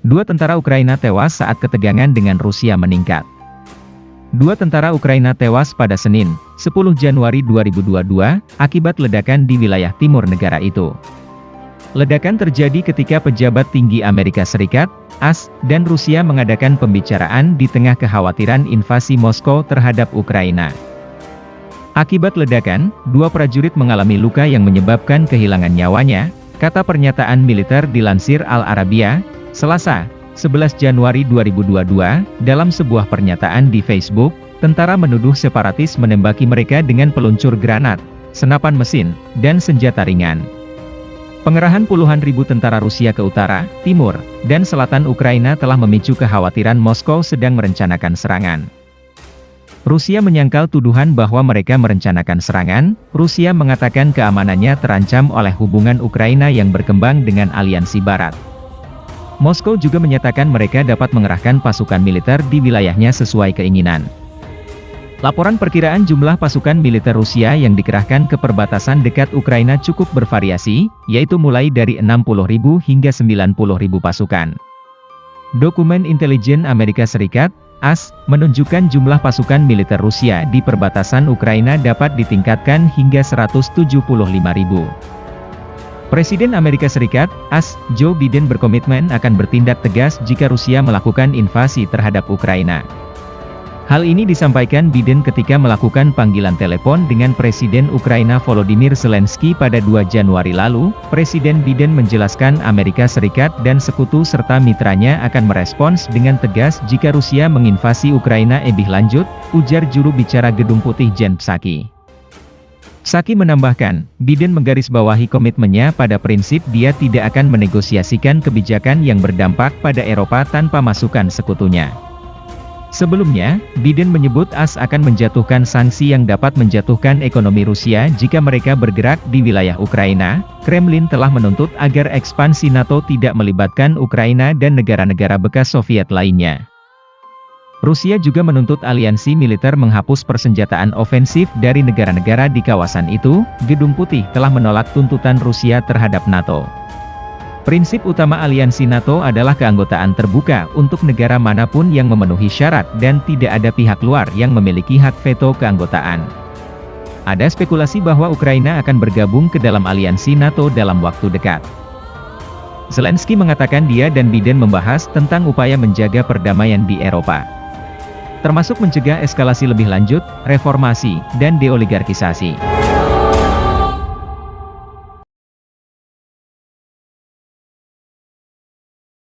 Dua tentara Ukraina tewas saat ketegangan dengan Rusia meningkat. Dua tentara Ukraina tewas pada Senin, 10 Januari 2022, akibat ledakan di wilayah timur negara itu. Ledakan terjadi ketika pejabat tinggi Amerika Serikat, AS, dan Rusia mengadakan pembicaraan di tengah kekhawatiran invasi Moskow terhadap Ukraina. Akibat ledakan, dua prajurit mengalami luka yang menyebabkan kehilangan nyawanya, kata pernyataan militer dilansir Al Arabiya, Selasa, 11 Januari 2022, dalam sebuah pernyataan di Facebook, tentara menuduh separatis menembaki mereka dengan peluncur granat, senapan mesin, dan senjata ringan. Pengerahan puluhan ribu tentara Rusia ke utara, timur, dan selatan Ukraina telah memicu kekhawatiran Moskow sedang merencanakan serangan. Rusia menyangkal tuduhan bahwa mereka merencanakan serangan. Rusia mengatakan keamanannya terancam oleh hubungan Ukraina yang berkembang dengan aliansi Barat. Moskow juga menyatakan mereka dapat mengerahkan pasukan militer di wilayahnya sesuai keinginan. Laporan perkiraan jumlah pasukan militer Rusia yang dikerahkan ke perbatasan dekat Ukraina cukup bervariasi, yaitu mulai dari 60.000 hingga 90.000 pasukan. Dokumen intelijen Amerika Serikat, AS, menunjukkan jumlah pasukan militer Rusia di perbatasan Ukraina dapat ditingkatkan hingga 175.000. Presiden Amerika Serikat, AS, Joe Biden berkomitmen akan bertindak tegas jika Rusia melakukan invasi terhadap Ukraina. Hal ini disampaikan Biden ketika melakukan panggilan telepon dengan Presiden Ukraina Volodymyr Zelensky pada 2 Januari lalu. Presiden Biden menjelaskan Amerika Serikat dan sekutu serta mitranya akan merespons dengan tegas jika Rusia menginvasi Ukraina. Lebih lanjut, ujar juru bicara Gedung Putih Jen Psaki. Psaki menambahkan, Biden menggarisbawahi komitmennya pada prinsip dia tidak akan menegosiasikan kebijakan yang berdampak pada Eropa tanpa masukan sekutunya. Sebelumnya, Biden menyebut AS akan menjatuhkan sanksi yang dapat menjatuhkan ekonomi Rusia jika mereka bergerak di wilayah Ukraina. Kremlin telah menuntut agar ekspansi NATO tidak melibatkan Ukraina dan negara-negara bekas Soviet lainnya. Rusia juga menuntut aliansi militer menghapus persenjataan ofensif dari negara-negara di kawasan itu. Gedung Putih telah menolak tuntutan Rusia terhadap NATO. Prinsip utama aliansi NATO adalah keanggotaan terbuka untuk negara manapun yang memenuhi syarat dan tidak ada pihak luar yang memiliki hak veto keanggotaan. Ada spekulasi bahwa Ukraina akan bergabung ke dalam aliansi NATO dalam waktu dekat. Zelensky mengatakan dia dan Biden membahas tentang upaya menjaga perdamaian di Eropa, termasuk mencegah eskalasi lebih lanjut, reformasi, dan deoligarkisasi.